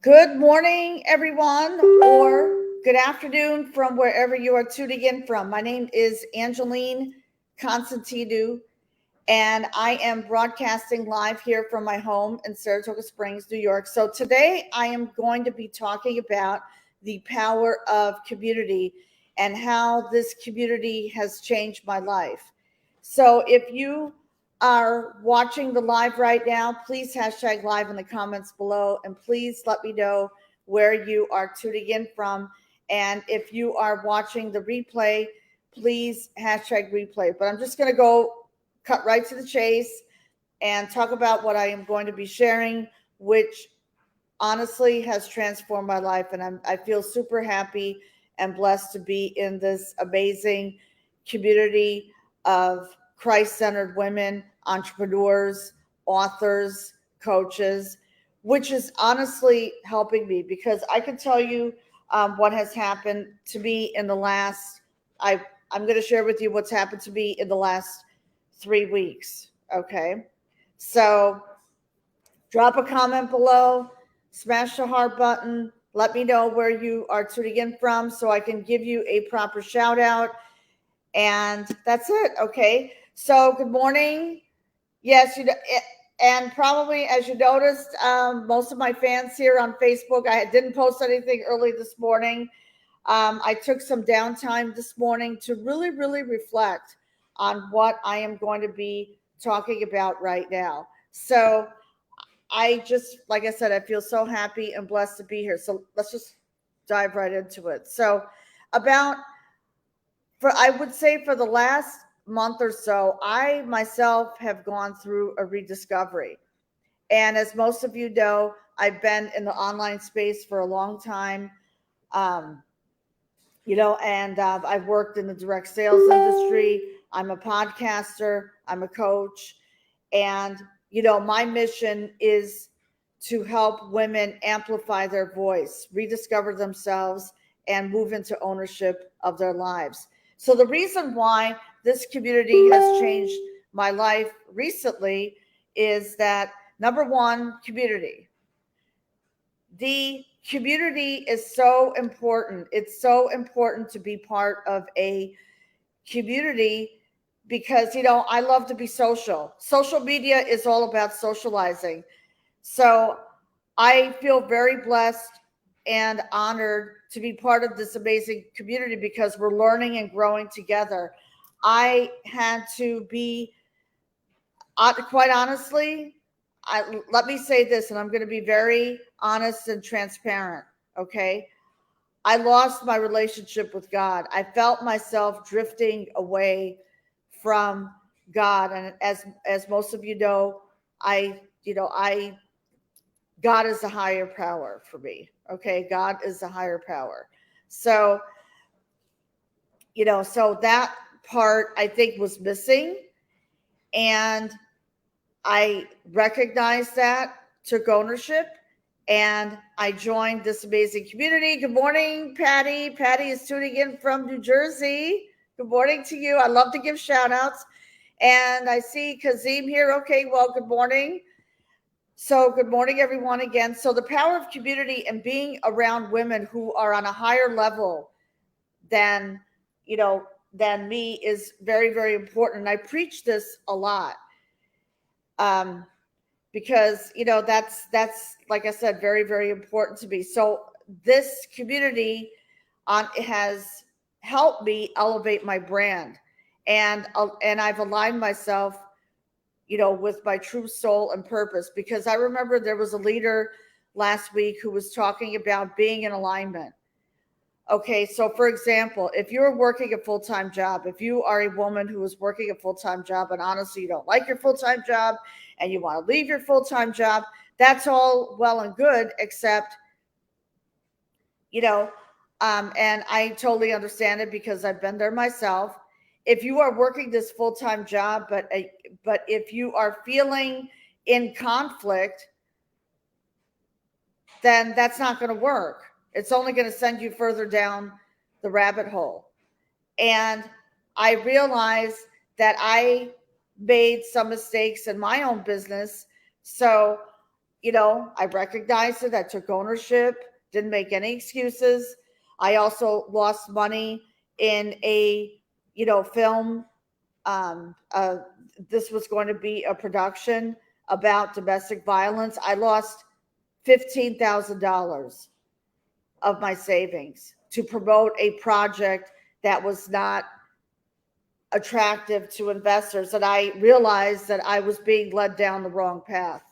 Good morning, everyone, or good afternoon from wherever you are tuning in from. My name is Angeline Constantinou, and I am broadcasting live here from my home in Saratoga Springs, New York. So today I am going to be talking about the power of community and how this community has changed my life. So if you are watching the live right now, please hashtag live in the comments below and please let me know where you are tuning in from. And if you are watching the replay, please hashtag replay. But I'm just going to go cut right to the chase and talk about what I am going to be sharing, which honestly has transformed my life. And I feel super happy and blessed to be in this amazing community of Christ centered women, entrepreneurs, authors, coaches, which is honestly helping me because I can tell you what has happened to me in the last, I, I'm going to share with you what's happened to me in the last 3 weeks. Okay. So drop a comment below, smash the heart button, let me know where you are tuning in from so I can give you a proper shout out. And that's it. Okay. So, good morning. Yes, and probably as you noticed, most of my fans here on Facebook, I didn't post anything early this morning. I took some downtime this morning to really, really reflect on what I am going to be talking about right now. So, I just, like I said, I feel so happy and blessed to be here. So let's just dive right into it. So, about, for I would say for the last month or so, I myself have gone through a rediscovery. And as most of you know, I've been in the online space for a long time. Um, and I've worked in the direct sales industry. I'm a podcaster, I'm a coach, and my mission is to help women amplify their voice, rediscover themselves, and move into ownership of their lives. So, the reason why this community has changed my life recently is that number one, community. The community is so important. It's so important to be part of a community because I love to be social. Social media is all about socializing. So I feel very blessed and honored to be part of this amazing community because we're learning and growing together. I had to be, quite honestly, let me say this, and I'm going to be very honest and transparent. Okay. I lost my relationship with God. I felt myself drifting away from God. And as most of you know, I God is a higher power for me. Okay. God is a higher power. So, so that part I think was missing. And I recognized that, took ownership, and I joined this amazing community. Good morning, Patty. Patty is tuning in from New Jersey. Good morning to you. I love to give shout outs. And I see Kazim here. Okay, well, good morning. So, good morning, everyone, again. So, the power of community and being around women who are on a higher level than, than me is very, very important. And I preach this a lot. Um, because that's like I said, very, very important to me. So this community has helped me elevate my brand, and I've aligned myself with my true soul and purpose, because I remember there was a leader last week who was talking about being in alignment. Okay, so for example, if you're working a full time job, if you are a woman who is working a full time job and honestly you don't like your full time job and you want to leave your full time job, that's all well and good, except, you know, and I totally understand it because I've been there myself. If you are working this full time job, but if you are feeling in conflict, then that's not going to work. It's only going to send you further down the rabbit hole. And I realized that I made some mistakes in my own business. So I recognized it. I took ownership, didn't make any excuses. I also lost money in a, film. This was going to be a production about domestic violence. I lost $15,000 of my savings to promote a project that was not attractive to investors. And I realized that I was being led down the wrong path.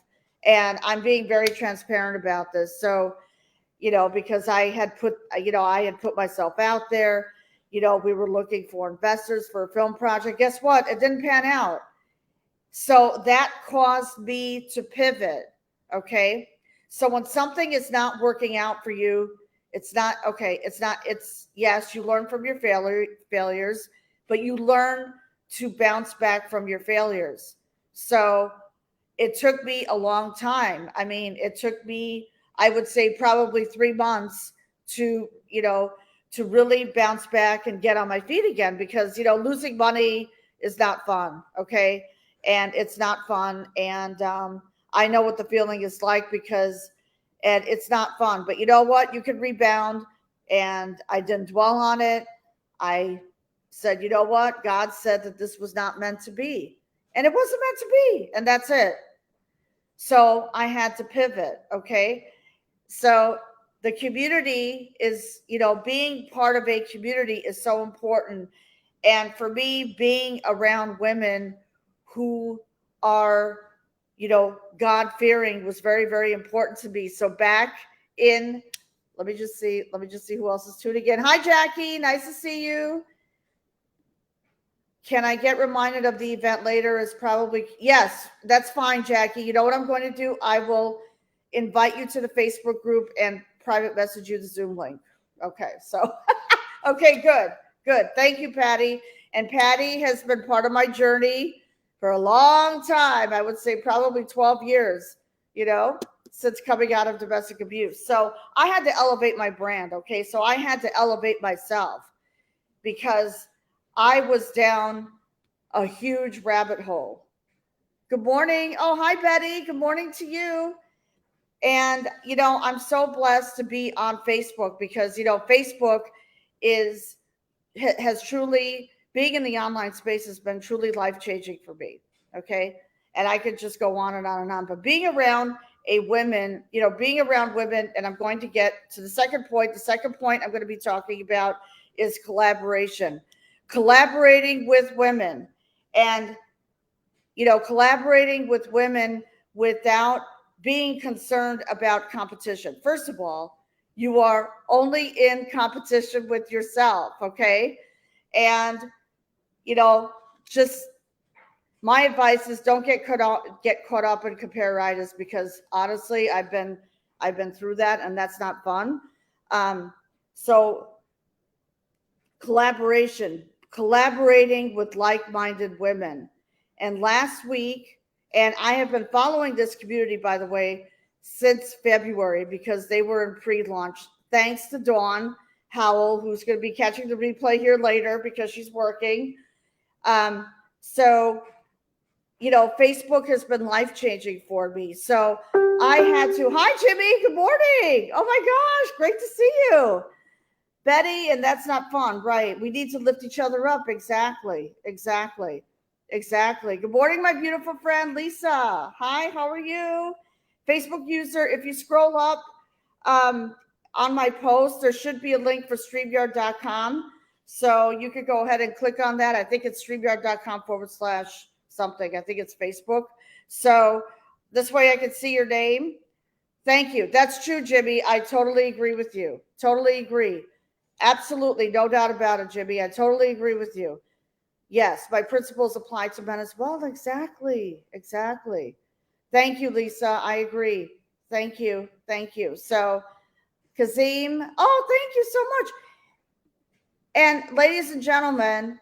And I'm being very transparent about this. So, because I had put myself out there, we were looking for investors for a film project. Guess what? It didn't pan out. So that caused me to pivot. Okay. So when something is not working out for you, it's not okay. It's yes, you learn from your failures, but you learn to bounce back from your failures. So it took me a long time. I mean, it took me, I would say, probably 3 months to, to really bounce back and get on my feet again, because, losing money is not fun. Okay. And it's not fun. And I know what the feeling is like, and it's not fun, but you know what? You can rebound. And I didn't dwell on it. I said, you know what? God said that this was not meant to be. And it wasn't meant to be. And that's it. So I had to pivot. Okay. So the community is, being part of a community is so important. And for me, being around women who are, God fearing was very, very important to me. So back in, let me just see who else is tuning in. Hi, Jackie. Nice to see you. Can I get reminded of the event later? Is probably, yes, that's fine, Jackie. You know what I'm going to do? I will invite you to the Facebook group and private message you the Zoom link. Okay. So, okay, good. Thank you, Patty. And Patty has been part of my journey for a long time. I would say probably 12 years, since coming out of domestic abuse. So I had to elevate my brand. Okay. So I had to elevate myself because I was down a huge rabbit hole. Good morning. Oh, hi, Betty. Good morning to you. And, I'm so blessed to be on Facebook because, Facebook has truly, being in the online space has been truly life-changing for me. Okay. And I could just go on and on and on, but being around women, and I'm going to get to the second point. The second point I'm going to be talking about is collaborating with women, and, collaborating with women without being concerned about competition. First of all, you are only in competition with yourself. Okay. And, just my advice is don't get caught up in comparatitis, because honestly, I've been through that, and that's not fun. So collaborating with like-minded women. And last week, and I have been following this community, by the way, since February, because they were in pre-launch. Thanks to Dawn Howell, who's going to be catching the replay here later because she's working. So, Facebook has been life-changing for me. So I had to, hi, Jimmy, good morning. Oh my gosh, great to see you. Betty, and that's not fun, right? We need to lift each other up. Exactly. Good morning, my beautiful friend, Lisa. Hi, how are you? Facebook user, if you scroll up on my post, there should be a link for StreamYard.com. So you could go ahead and click on that. I think it's StreamYard.com/something. I think it's Facebook. So this way I can see your name. Thank you. That's true, Jimmy. I totally agree with you. Totally agree. Absolutely. No doubt about it, Jimmy. I totally agree with you. Yes, my principles apply to men as well. Exactly. Thank you, Lisa. I agree. Thank you. So, Kazim, thank you so much. And ladies and gentlemen,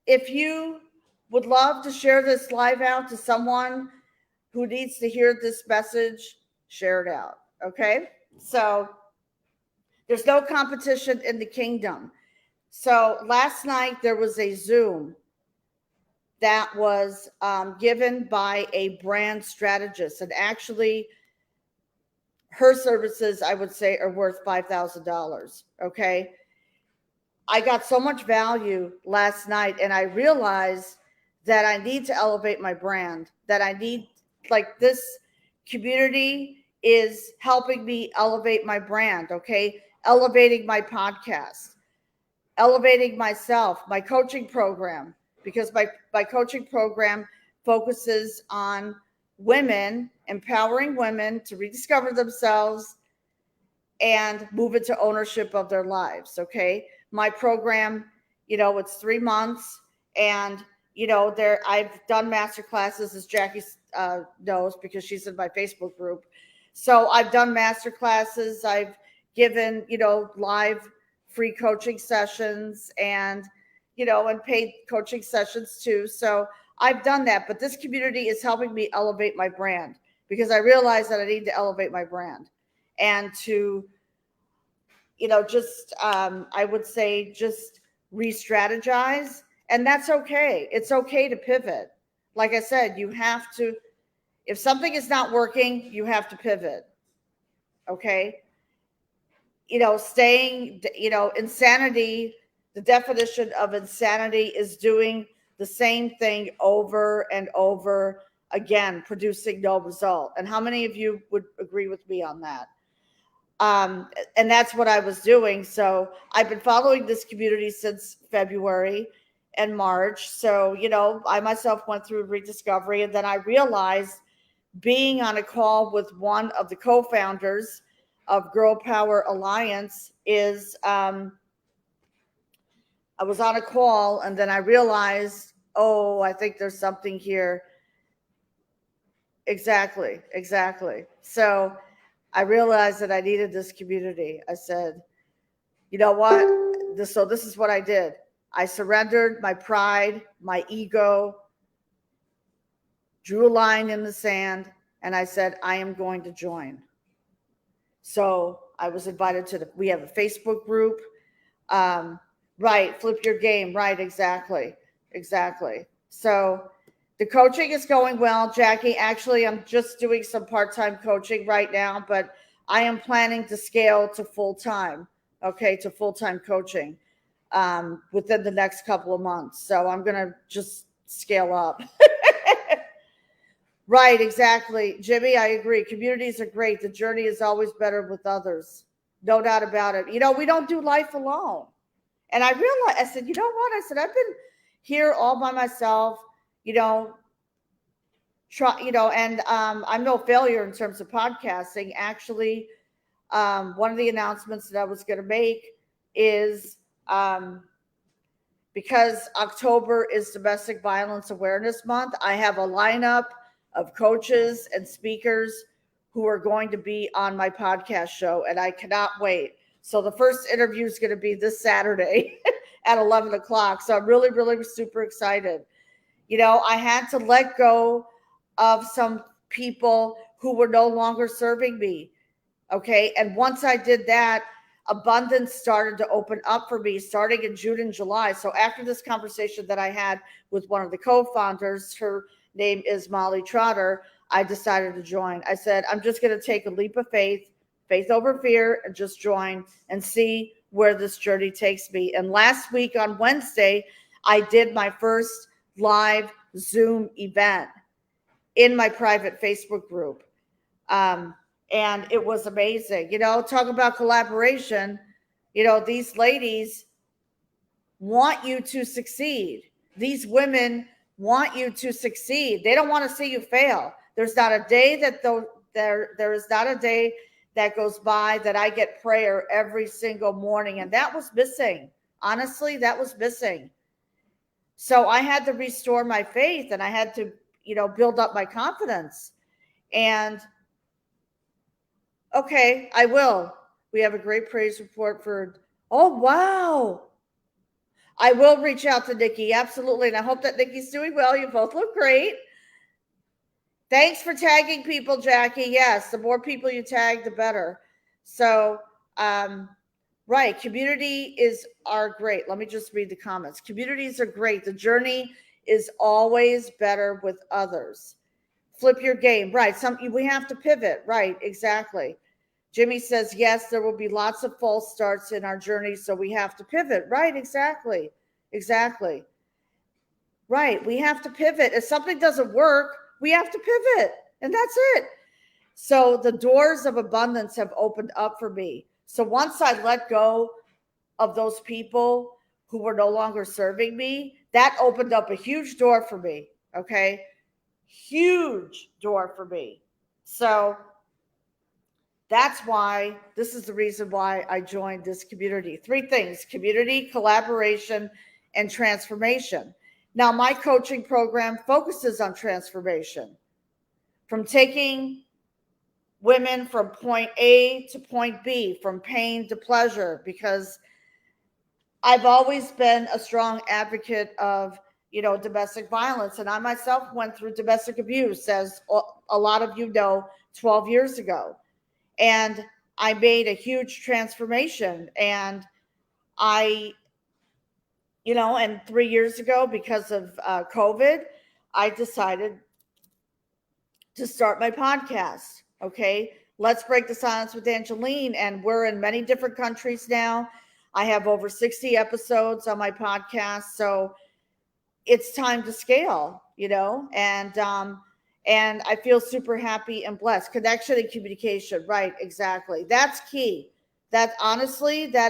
if you would love to share this live out to someone who needs to hear this message, share it out. Okay? So there's no competition in the kingdom. So last night there was a Zoom that was given by a brand strategist. And actually, her services, I would say, are worth $5,000. Okay. I got so much value last night, and I realized that I need to elevate my brand, that I need, like, this community is helping me elevate my brand. Okay. Elevating my podcast, elevating myself, my coaching program, because my coaching program focuses on women, empowering women to rediscover themselves and move into ownership of their lives. Okay. My program, it's 3 months, and I've done master classes, as Jackie knows, because she's in my Facebook group. So I've done master classes. I've given, live free coaching sessions, and paid coaching sessions too. So I've done that, but this community is helping me elevate my brand, because I realize that I need to elevate my brand and to, I would say, just re-strategize. And that's okay. It's okay to pivot. Like I said, you have to, if something is not working, you have to pivot. Okay. Staying, insanity, the definition of insanity is doing the same thing over and over again, producing no result. And how many of you would agree with me on that? And that's what I was doing. So I've been following this community since February and March. So, I myself went through rediscovery, and then I realized, being on a call with one of the co-founders of Girl Power Alliance, is I was on a call, and then I realized, oh, I think there's something here. Exactly. So I realized that I needed this community. I said, you know what? This is what I did. I surrendered my pride, my ego, drew a line in the sand, and I said, I am going to join. So I was invited we have a Facebook group. Right. Flip your game. Right. Exactly. So the coaching is going well, Jackie. Actually, I'm just doing some part-time coaching right now, but I am planning to scale to full-time. Okay. To full-time coaching within the next couple of months. So I'm going to just scale up. Right, exactly. Jimmy, I agree. Communities are great. The journey is always better with others. No doubt about it. We don't do life alone. And I realized, I said, you know what? I said, I've been here all by myself, and I'm no failure in terms of podcasting. Actually, one of the announcements that I was going to make is because October is Domestic Violence Awareness Month, I have a lineup of coaches and speakers who are going to be on my podcast show, and I cannot wait. So the first interview is going to be this Saturday at 11 o'clock. So I'm really, really super excited. I had to let go of some people who were no longer serving me. Okay. And once I did that, abundance started to open up for me starting in June and July. So after this conversation that I had with one of the co-founders, her name is Molly Trotter, I decided to join. I said, I'm just going to take a leap of faith over fear, and just join and see where this journey takes me. And last week on Wednesday, I did my first live Zoom event in my private Facebook group. And it was amazing. Talk about collaboration. These ladies want you to succeed. These women want you to succeed. They don't want to see you fail. There's not a day that there is not a day that goes by that I get prayer every single morning. And that was missing. Honestly, that was missing. So I had to restore my faith, and I had to, build up my confidence. And okay, I will. We have a great praise report for, oh, wow. I will reach out to Nikki. Absolutely. And I hope that Nikki's doing well. You both look great. Thanks for tagging people, Jackie. Yes, the more people you tag, the better. So, right. Communities are great. Let me just read the comments. Communities are great. The journey is always better with others. Flip your game. Right. We have to pivot. Right. Exactly. Jimmy says, yes, there will be lots of false starts in our journey, so we have to pivot. Right, exactly. Exactly. Right, we have to pivot. If something doesn't work, we have to pivot, and that's it. So the doors of abundance have opened up for me. So once I let go of those people who were no longer serving me, that opened up a huge door for me. Okay. Huge door for me. So that's why this is the reason why I joined this community. Three things: community, collaboration, and transformation. Now, my coaching program focuses on transformation, from taking women from point A to point B, from pain to pleasure, because I've always been a strong advocate of, domestic violence. And I myself went through domestic abuse, as a lot of you know, 12 years ago. And I made a huge transformation. And and 3 years ago, because of COVID, I decided to start my podcast. Okay. Let's Break the Silence with Angeline. And we're in many different countries now. I have over 60 episodes on my podcast. So it's time to scale, and I feel super happy and blessed. Connection and communication. Right. Exactly. That's key. That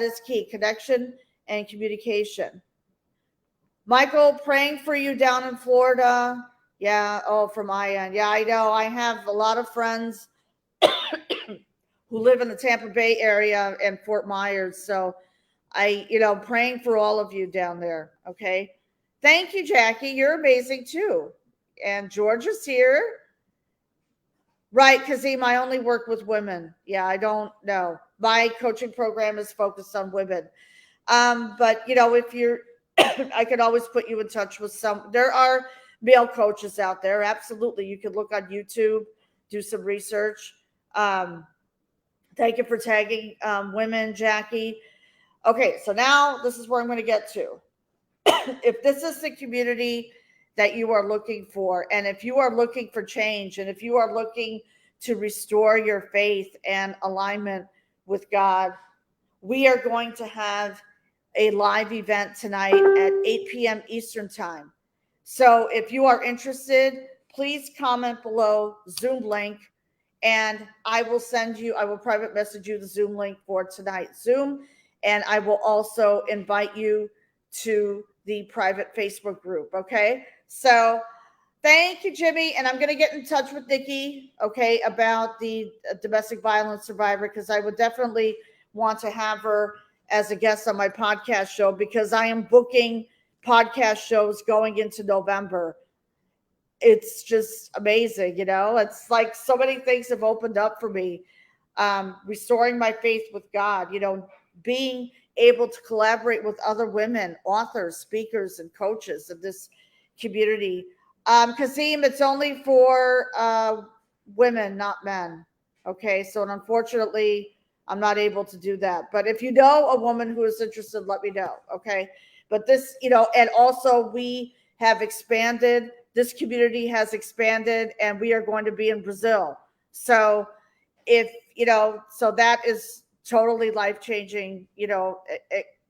is key. Connection and communication. Michael, praying for you down in Florida. Yeah. Oh, from my end. Yeah, I know. I have a lot of friends who live in the Tampa Bay area and Fort Myers. So praying for all of you down there. Okay. Thank you, Jackie. You're amazing too. And George is here. Right, Kazim, I only work with women. Yeah, I don't know. My coaching program is focused on women. But if you're I could always put you in touch with there are male coaches out there. Absolutely. You could look on YouTube, do some research. Thank you for tagging women, Jackie. Okay, so now this is where I'm going to get to. If this is the community that you are looking for, and if you are looking for change, and if you are looking to restore your faith and alignment with God, we are going to have a live event tonight at 8 p.m. Eastern time. So if you are interested, please comment below Zoom link, and I will private message you the Zoom link for tonight's Zoom. And I will also invite you to the private Facebook group. Okay. So thank you, Jimmy. And I'm going to get in touch with Nikki, okay, about the domestic violence survivor, because I would definitely want to have her as a guest on my podcast show, because I am booking podcast shows going into November. It's just amazing. It's like so many things have opened up for me. Restoring my faith with God, being able to collaborate with other women, authors, speakers, and coaches of this community. Kazim, it's only for women, not men. Okay, so unfortunately, I'm not able to do that. But if you know a woman who is interested, let me know. Okay, but this, and also we have expanded. This community has expanded, and we are going to be in Brazil. So so that is totally life-changing,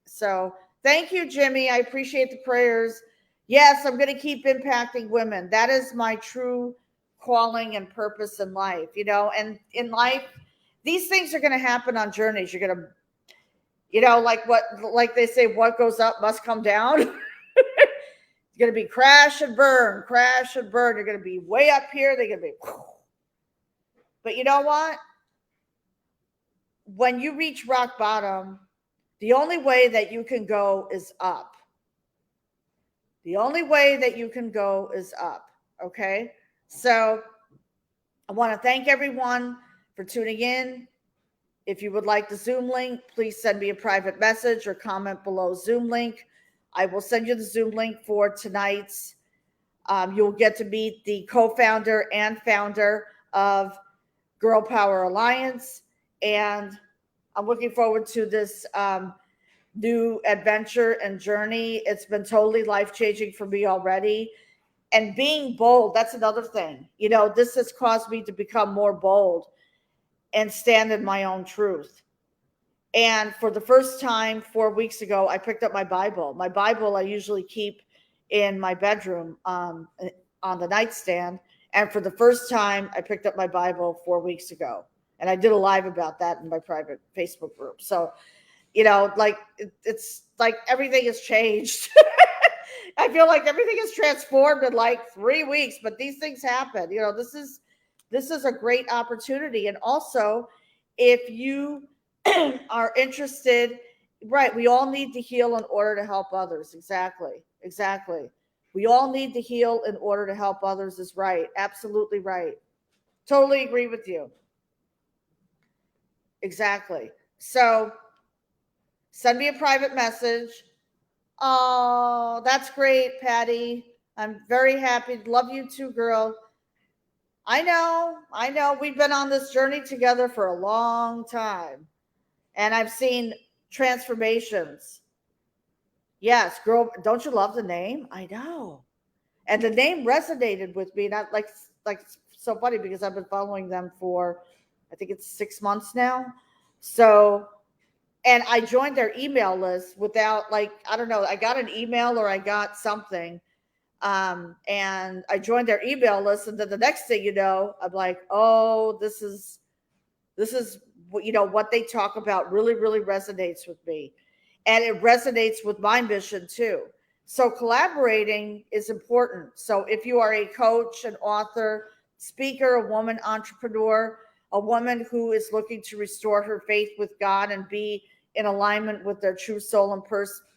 so thank you, Jimmy. I appreciate the prayers. Yes, I'm going to keep impacting women. That is my true calling and purpose in life, and in life, these things are going to happen on journeys. You're going to, like they say, what goes up must come down. It's going to be crash and burn, crash and burn. You're going to be way up here. They're going to be, but you know what? When you reach rock bottom, the only way that you can go is up. The only way that you can go is up. Okay. So I want to thank everyone for tuning in. If you would like the Zoom link, please send me a private message or comment below Zoom link. I will send you the Zoom link for tonight's. You'll get to meet the co-founder and founder of Girl Power Alliance. And I'm looking forward to this new adventure and journey. It's been totally life-changing for me already. And being bold, that's another thing. This has caused me to become more bold. and stand in my own truth. And for the first time 4 weeks ago, I picked up my Bible. My Bible I usually keep in my bedroom on the nightstand. And for the first time, I picked up my Bible 4 weeks ago. And I did a live about that in my private Facebook group. So, like it's like everything has changed. I feel like everything is transformed in like 3 weeks, but these things happen. This is a great opportunity. And also, if you are interested, right, we all need to heal in order to help others. Exactly. We all need to heal in order to help others is right. Absolutely right. Totally agree with you. Exactly. So send me a private message. Oh, that's great, Patty. I'm very happy. Love you too, girl. I know. We've been on this journey together for a long time. And I've seen transformations. Yes, girl, don't you love the name? I know. And the name resonated with me. Not like so funny because I've been following them for I think it's 6 months now. So and I joined their email list without I don't know, I got an email or I got something. And I joined their email list, and then the next thing you know, I'm like, oh, this is what they talk about really resonates with me, and it resonates with my mission too. So collaborating is important. So if you are a coach, an author, speaker, a woman entrepreneur, a woman who is looking to restore her faith with God and be in alignment with their true soul and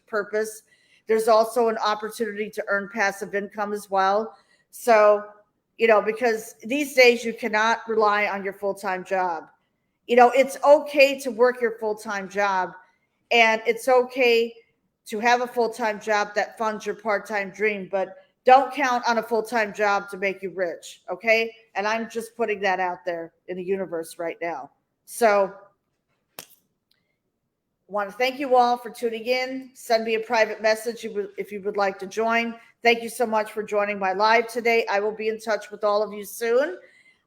purpose, there's also an opportunity to earn passive income as well. So, because these days you cannot rely on your full-time job. It's okay to work your full-time job, and it's okay to have a full-time job that funds your part-time dream, but don't count on a full-time job to make you rich. Okay. And I'm just putting that out there in the universe right now. So want to thank you all for tuning in. Send me a private message if you would like to join. Thank you so much for joining my live today. I will be in touch with all of you soon.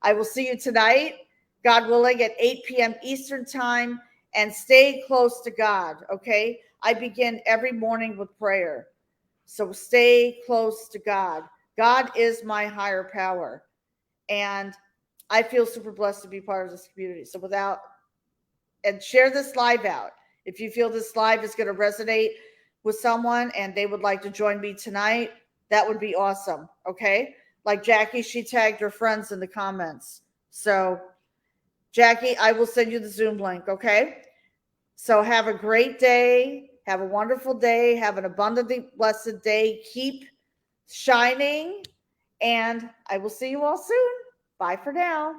I will see you tonight, God willing, at 8 p.m. Eastern time, and stay close to God, okay? I begin every morning with prayer. So stay close to God. God is my higher power. And I feel super blessed to be part of this community. So and share this live out. If you feel this live is going to resonate with someone and they would like to join me tonight, that would be awesome. Okay. Like Jackie, she tagged her friends in the comments. So Jackie, I will send you the Zoom link. Okay. So have a great day. Have a wonderful day. Have an abundantly blessed day. Keep shining. And I will see you all soon. Bye for now.